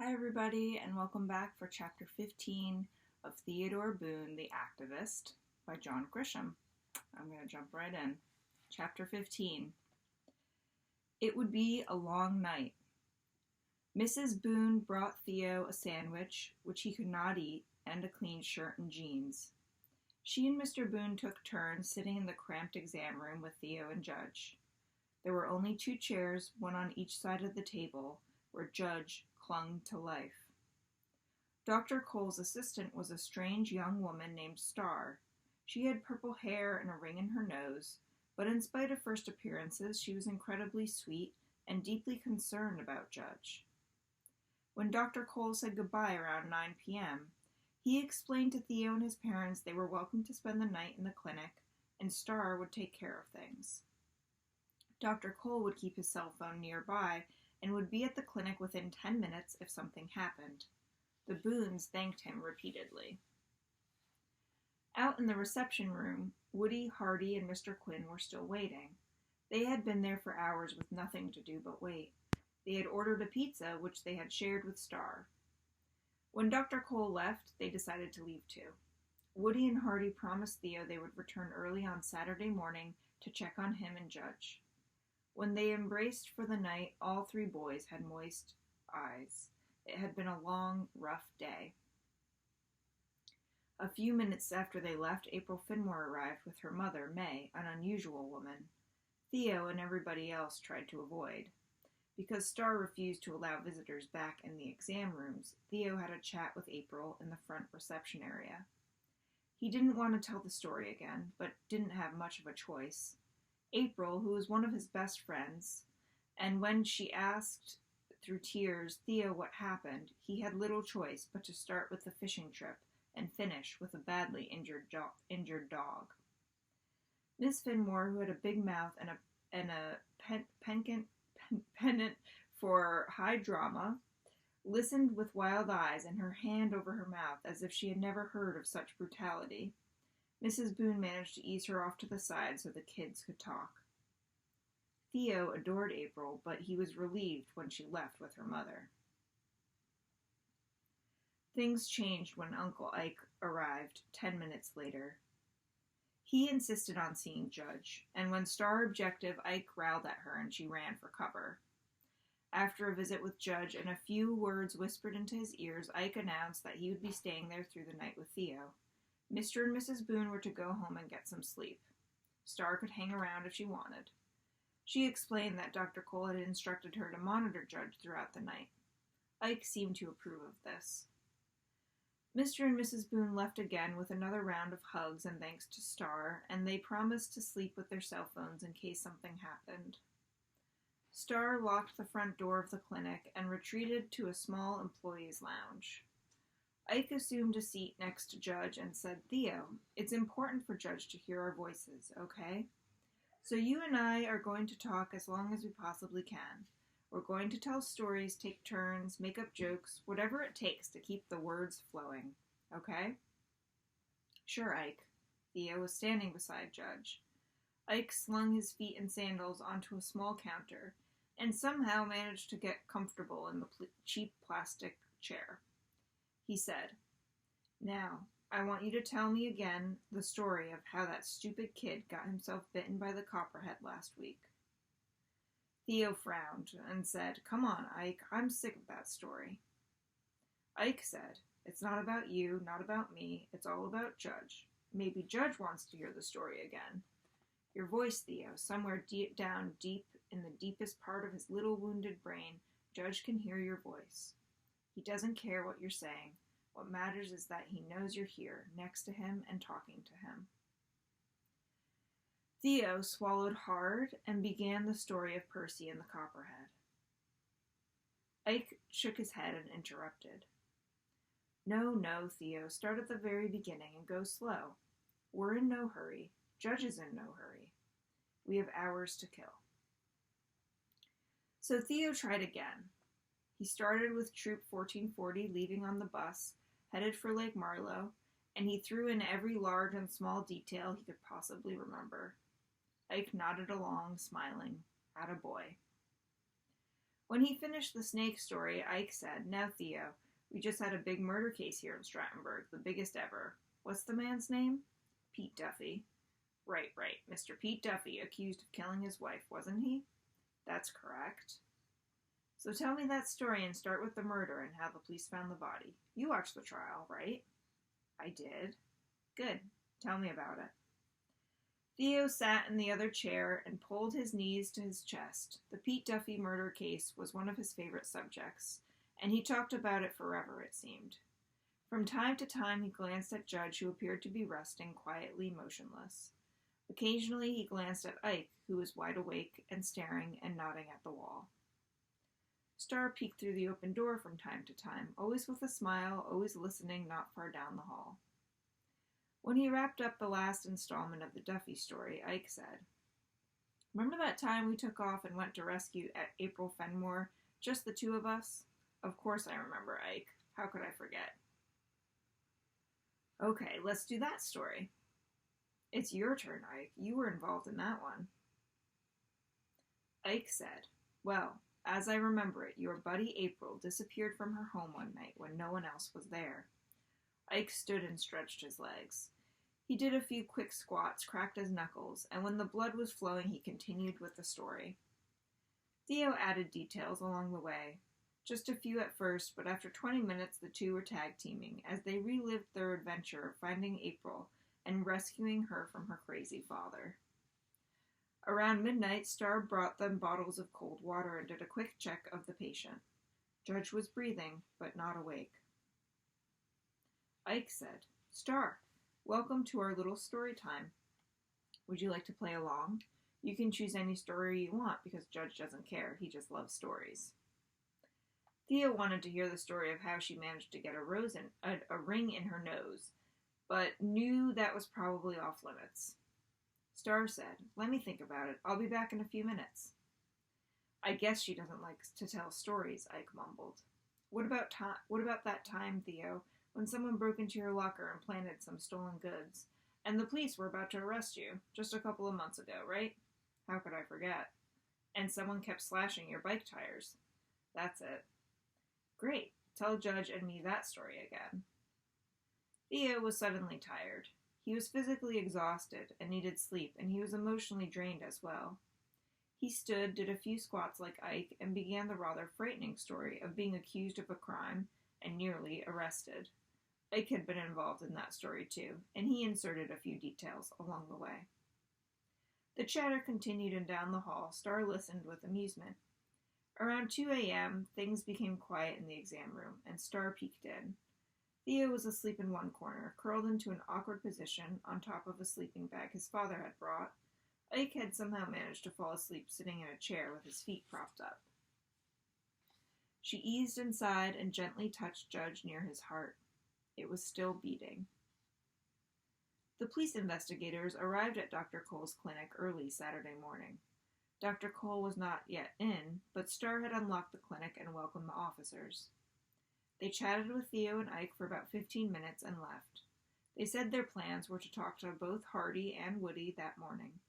Hi, everybody, and welcome back for Chapter 15 of Theodore Boone, the Activist by John Grisham. I'm going to jump right in. Chapter 15. It would be a long night. Mrs. Boone brought Theo a sandwich, which he could not eat, and a clean shirt and jeans. She and Mr. Boone took turns sitting in the cramped exam room with Theo and Judge. There were only two chairs, one on each side of the table, where Judge clung to life. Dr. Cole's assistant was a strange young woman named Star. She had purple hair and a ring in her nose, but in spite of first appearances, she was incredibly sweet and deeply concerned about Judge. When Dr. Cole said goodbye around 9 p.m., he explained to Theo and his parents they were welcome to spend the night in the clinic, and Star would take care of things. Dr. Cole would keep his cell phone nearby and would be at the clinic within 10 minutes if something happened. The Boones thanked him repeatedly. Out in the reception room, Woody, Hardy, and Mr. Quinn were still waiting. They had been there for hours with nothing to do but wait. They had ordered a pizza, which they had shared with Star. When Dr. Cole left, they decided to leave too. Woody and Hardy promised Theo they would return early on Saturday morning to check on him and Judge. When they embraced for the night, all three boys had moist eyes. It had been a long, rough day. A few minutes after they left, April Finmore arrived with her mother, May, an unusual woman. Theo and everybody else tried to avoid. Because Star refused to allow visitors back in the exam rooms, Theo had a chat with April in the front reception area. He didn't want to tell the story again, but didn't have much of a choice. April, who was one of his best friends, and when she asked through tears Theo what happened, he had little choice but to start with the fishing trip and finish with a badly injured dog. Miss Finmore, who had a big mouth and a pendant for high drama, listened with wild eyes and her hand over her mouth as if she had never heard of such brutality. Mrs. Boone managed to ease her off to the side so the kids could talk. Theo adored April, but he was relieved when she left with her mother. Things changed when Uncle Ike arrived 10 minutes later. He insisted on seeing Judge, and when Star objected, Ike growled at her and she ran for cover. After a visit with Judge and a few words whispered into his ears, Ike announced that he would be staying there through the night with Theo. Mr. and Mrs. Boone were to go home and get some sleep. Star could hang around if she wanted. She explained that Dr. Cole had instructed her to monitor Judge throughout the night. Ike seemed to approve of this. Mr. and Mrs. Boone left again with another round of hugs and thanks to Star, and they promised to sleep with their cell phones in case something happened. Star locked the front door of the clinic and retreated to a small employee's lounge. Ike assumed a seat next to Judge and said, "Theo, it's important for Judge to hear our voices, okay? So you and I are going to talk as long as we possibly can. We're going to tell stories, take turns, make up jokes, whatever it takes to keep the words flowing, okay?" "Sure, Ike." Theo was standing beside Judge. Ike slung his feet and sandals onto a small counter and somehow managed to get comfortable in the cheap plastic chair. He said, "Now, I want you to tell me again the story of how that stupid kid got himself bitten by the copperhead last week." Theo frowned and said, "Come on, Ike, I'm sick of that story." Ike said, "It's not about you, not about me, it's all about Judge. Maybe Judge wants to hear the story again. Your voice, Theo, somewhere down deep in the deepest part of his little wounded brain, Judge can hear your voice. He doesn't care what you're saying. What matters is that he knows you're here, next to him and talking to him." Theo swallowed hard and began the story of Percy and the copperhead. Ike shook his head and interrupted. No, Theo, start at the very beginning and go slow. We're in no hurry. Judge is in no hurry. We have hours to kill." So Theo tried again. He started with Troop 1440 leaving on the bus, headed for Lake Marlowe, and he threw in every large and small detail he could possibly remember. Ike nodded along, smiling. Attaboy. When he finished the snake story, Ike said, "Now, Theo, we just had a big murder case here in Strattonburg, the biggest ever. What's the man's name?" "Pete Duffy." Right. Mr. Pete Duffy, accused of killing his wife, wasn't he?" "That's correct." "So tell me that story and start with the murder and how the police found the body. You watched the trial, right?" "I did." "Good. Tell me about it." Theo sat in the other chair and pulled his knees to his chest. The Pete Duffy murder case was one of his favorite subjects, and he talked about it forever, it seemed. From time to time he glanced at Judge, who appeared to be resting quietly motionless. Occasionally he glanced at Ike, who was wide awake and staring and nodding at the wall. Star peeked through the open door from time to time, always with a smile, always listening not far down the hall. When he wrapped up the last installment of the Duffy story, Ike said, "Remember that time we took off and went to rescue April Fenmore, just the two of us?" "Of course I remember, Ike. How could I forget?" "Okay, let's do that story." "It's your turn, Ike. You were involved in that one." Ike said, "Well, as I remember it, your buddy April disappeared from her home one night when no one else was there." Ike stood and stretched his legs. He did a few quick squats, cracked his knuckles, and when the blood was flowing, he continued with the story. Theo added details along the way. Just a few at first, but after 20 minutes the two were tag-teaming as they relived their adventure of finding April and rescuing her from her crazy father. Around midnight, Star brought them bottles of cold water and did a quick check of the patient. Judge was breathing, but not awake. Ike said, "Star, welcome to our little story time. Would you like to play along? You can choose any story you want because Judge doesn't care. He just loves stories." Theo wanted to hear the story of how she managed to get a ring in her nose, but knew that was probably off limits. Star said, "Let me think about it. I'll be back in a few minutes." "I guess she doesn't like to tell stories," Ike mumbled. What about that time, Theo, when someone broke into your locker and planted some stolen goods, and the police were about to arrest you, just a couple of months ago, right?" "How could I forget?" "And someone kept slashing your bike tires." "That's it." "Great. Tell Judge and me that story again." Theo was suddenly tired. He was physically exhausted and needed sleep, and he was emotionally drained as well. He stood, did a few squats like Ike, and began the rather frightening story of being accused of a crime and nearly arrested. Ike had been involved in that story too, and he inserted a few details along the way. The chatter continued, and down the hall, Star listened with amusement. Around 2 a.m., things became quiet in the exam room, and Star peeked in. Theo was asleep in one corner, curled into an awkward position on top of a sleeping bag his father had brought. Ike had somehow managed to fall asleep sitting in a chair with his feet propped up. She eased inside and gently touched Judge near his heart. It was still beating. The police investigators arrived at Dr. Cole's clinic early Saturday morning. Dr. Cole was not yet in, but Star had unlocked the clinic and welcomed the officers. They chatted with Theo and Ike for about 15 minutes and left. They said their plans were to talk to both Hardy and Woody that morning.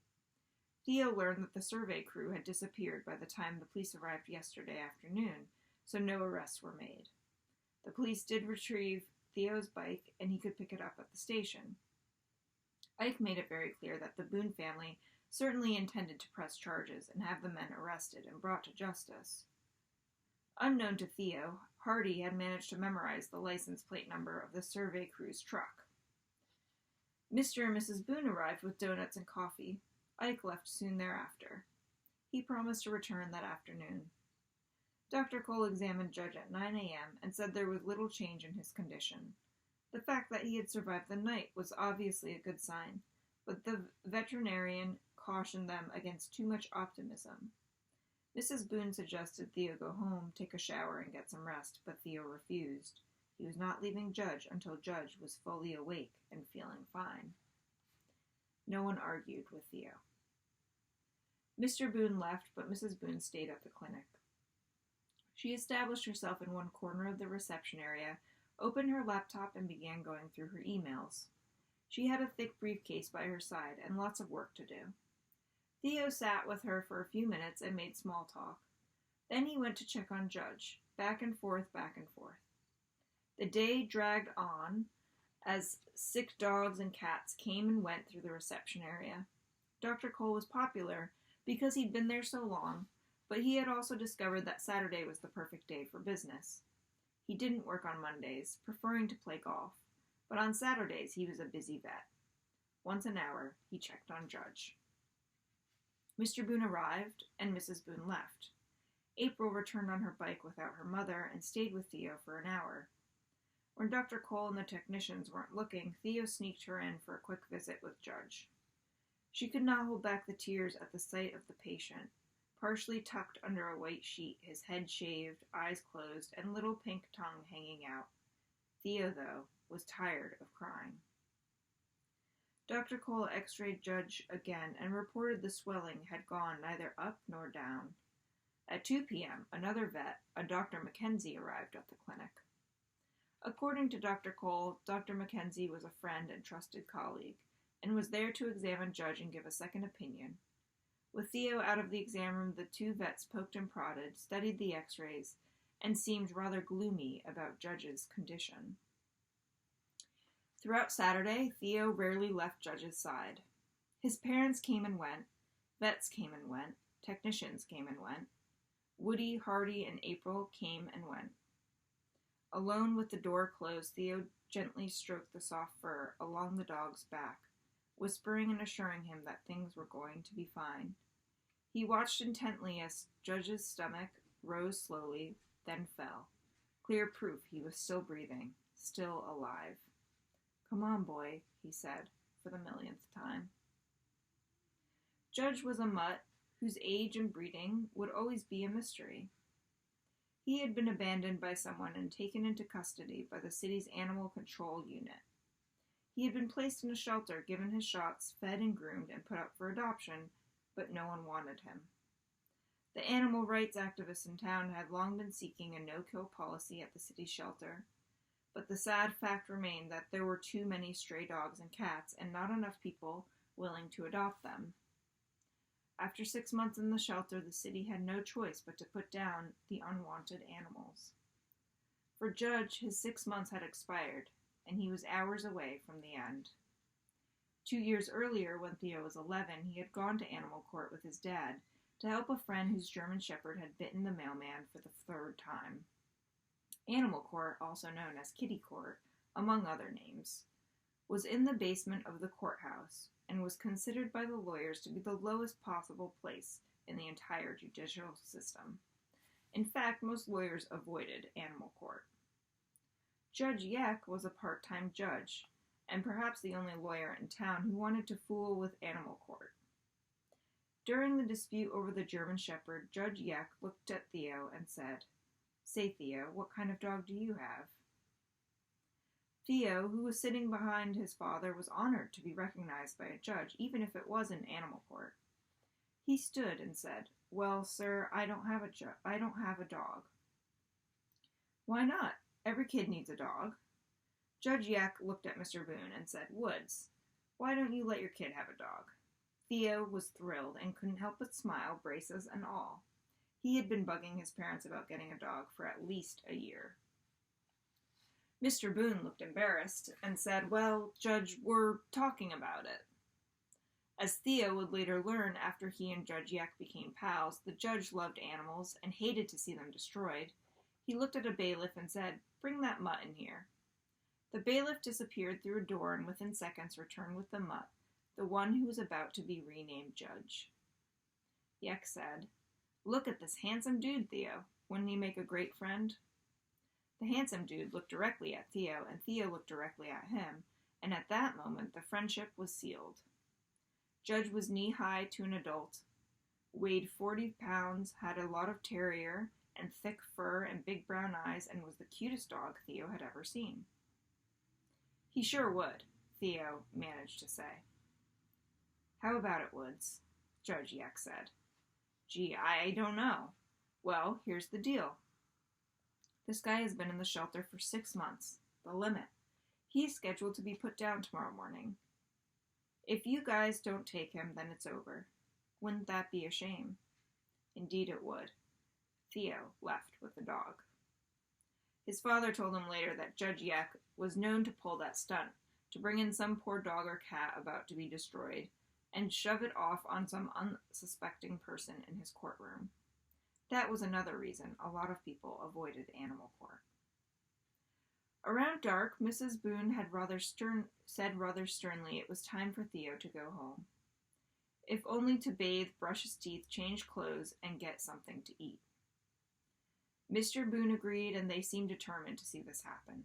Theo learned that the survey crew had disappeared by the time the police arrived yesterday afternoon, so no arrests were made. The police did retrieve Theo's bike, and he could pick it up at the station. Ike made it very clear that the Boone family certainly intended to press charges and have the men arrested and brought to justice. Unknown to Theo, Hardy had managed to memorize the license plate number of the survey crew's truck. Mr. and Mrs. Boone arrived with donuts and coffee. Ike left soon thereafter. He promised to return that afternoon. Dr. Cole examined Judge at 9 a.m. and said there was little change in his condition. The fact that he had survived the night was obviously a good sign, but the veterinarian cautioned them against too much optimism. Mrs. Boone suggested Theo go home, take a shower, and get some rest, but Theo refused. He was not leaving Judge until Judge was fully awake and feeling fine. No one argued with Theo. Mr. Boone left, but Mrs. Boone stayed at the clinic. She established herself in one corner of the reception area, opened her laptop, and began going through her emails. She had a thick briefcase by her side and lots of work to do. Theo sat with her for a few minutes and made small talk. Then he went to check on Judge, back and forth, back and forth. The day dragged on as sick dogs and cats came and went through the reception area. Dr. Cole was popular because he'd been there so long, but he had also discovered that Saturday was the perfect day for business. He didn't work on Mondays, preferring to play golf, but on Saturdays he was a busy vet. Once an hour, he checked on Judge. Mr. Boone arrived, and Mrs. Boone left. April returned on her bike without her mother and stayed with Theo for an hour. When Dr. Cole and the technicians weren't looking, Theo sneaked her in for a quick visit with Judge. She could not hold back the tears at the sight of the patient, partially tucked under a white sheet, his head shaved, eyes closed, and little pink tongue hanging out. Theo, though, was tired of crying. Dr. Cole x-rayed Judge again and reported the swelling had gone neither up nor down. At 2 p.m., another vet, a Dr. Mackenzie, arrived at the clinic. According to Dr. Cole, Dr. Mackenzie was a friend and trusted colleague, and was there to examine Judge and give a second opinion. With Theo out of the exam room, the two vets poked and prodded, studied the x-rays, and seemed rather gloomy about Judge's condition. Throughout Saturday, Theo rarely left Judge's side. His parents came and went, vets came and went, technicians came and went. Woody, Hardy, and April came and went. Alone with the door closed, Theo gently stroked the soft fur along the dog's back, whispering and assuring him that things were going to be fine. He watched intently as Judge's stomach rose slowly, then fell. Clear proof he was still breathing, still alive. "Come on, boy," he said, for the millionth time. Judge was a mutt whose age and breeding would always be a mystery. He had been abandoned by someone and taken into custody by the city's animal control unit. He had been placed in a shelter, given his shots, fed and groomed, and put up for adoption, but no one wanted him. The animal rights activists in town had long been seeking a no-kill policy at the city shelter, but the sad fact remained that there were too many stray dogs and cats and not enough people willing to adopt them. After 6 months in the shelter, the city had no choice but to put down the unwanted animals. For Judge, his 6 months had expired, and he was hours away from the end. 2 years earlier, when Theo was 11, he had gone to animal court with his dad to help a friend whose German Shepherd had bitten the mailman for the 3rd time. Animal court, also known as kitty court, among other names, was in the basement of the courthouse and was considered by the lawyers to be the lowest possible place in the entire judicial system. In fact, most lawyers avoided animal court. Judge Yeck was a part-time judge, and perhaps the only lawyer in town who wanted to fool with animal court. During the dispute over the German Shepherd, Judge Yeck looked at Theo and said, "Say, Theo, what kind of dog do you have?" Theo, who was sitting behind his father, was honored to be recognized by a judge, even if it was in animal court. He stood and said, "Well, sir, I don't have a dog." "Why not? Every kid needs a dog." Judge Yeck looked at Mr. Boone and said, "Woods, why don't you let your kid have a dog?" Theo was thrilled and couldn't help but smile, braces and all. He had been bugging his parents about getting a dog for at least a year. Mr. Boone looked embarrassed and said, "Well, Judge, we're talking about it." As Theo would later learn after he and Judge Yeck became pals, the judge loved animals and hated to see them destroyed. He looked at a bailiff and said, "Bring that mutt in here." The bailiff disappeared through a door and within seconds returned with the mutt, the one who was about to be renamed Judge. Yeck said, "Look at this handsome dude, Theo. Wouldn't he make a great friend?" The handsome dude looked directly at Theo, and Theo looked directly at him, and at that moment the friendship was sealed. Judge was knee-high to an adult, weighed 40 pounds, had a lot of terrier and thick fur and big brown eyes, and was the cutest dog Theo had ever seen. "He sure would," Theo managed to say. "How about it, Woods?" Judge Yeck said. "Gee, I don't know." "Well, here's the deal. This guy has been in the shelter for 6 months, the limit. He's scheduled to be put down tomorrow morning. If you guys don't take him, then it's over. Wouldn't that be a shame?" "Indeed it would." Theo left with the dog. His father told him later that Judge Yeck was known to pull that stunt, to bring in some poor dog or cat about to be destroyed, and shove it off on some unsuspecting person in his courtroom. That was another reason a lot of people avoided animal court. Around dark, Mrs. Boone had said rather sternly it was time for Theo to go home, if only to bathe, brush his teeth, change clothes, and get something to eat. Mr. Boone agreed, and they seemed determined to see this happen.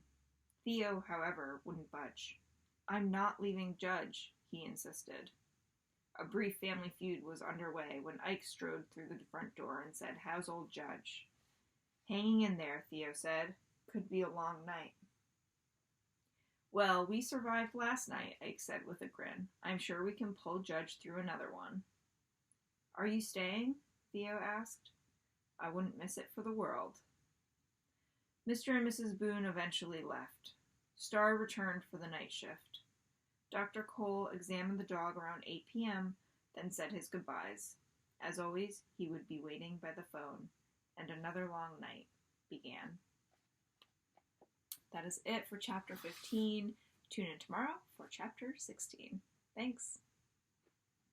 Theo, however, wouldn't budge. "I'm not leaving Judge," he insisted. A brief family feud was underway when Ike strode through the front door and said, "How's old Judge?" "Hanging in there," Theo said. "Could be a long night." "Well, we survived last night," Ike said with a grin. "I'm sure we can pull Judge through another one." "Are you staying?" Theo asked. "I wouldn't miss it for the world." Mr. and Mrs. Boone eventually left. Starr returned for the night shift. Dr. Cole examined the dog around 8 p.m., then said his goodbyes. As always, he would be waiting by the phone, and another long night began. That is it for Chapter 15. Tune in tomorrow for Chapter 16. Thanks.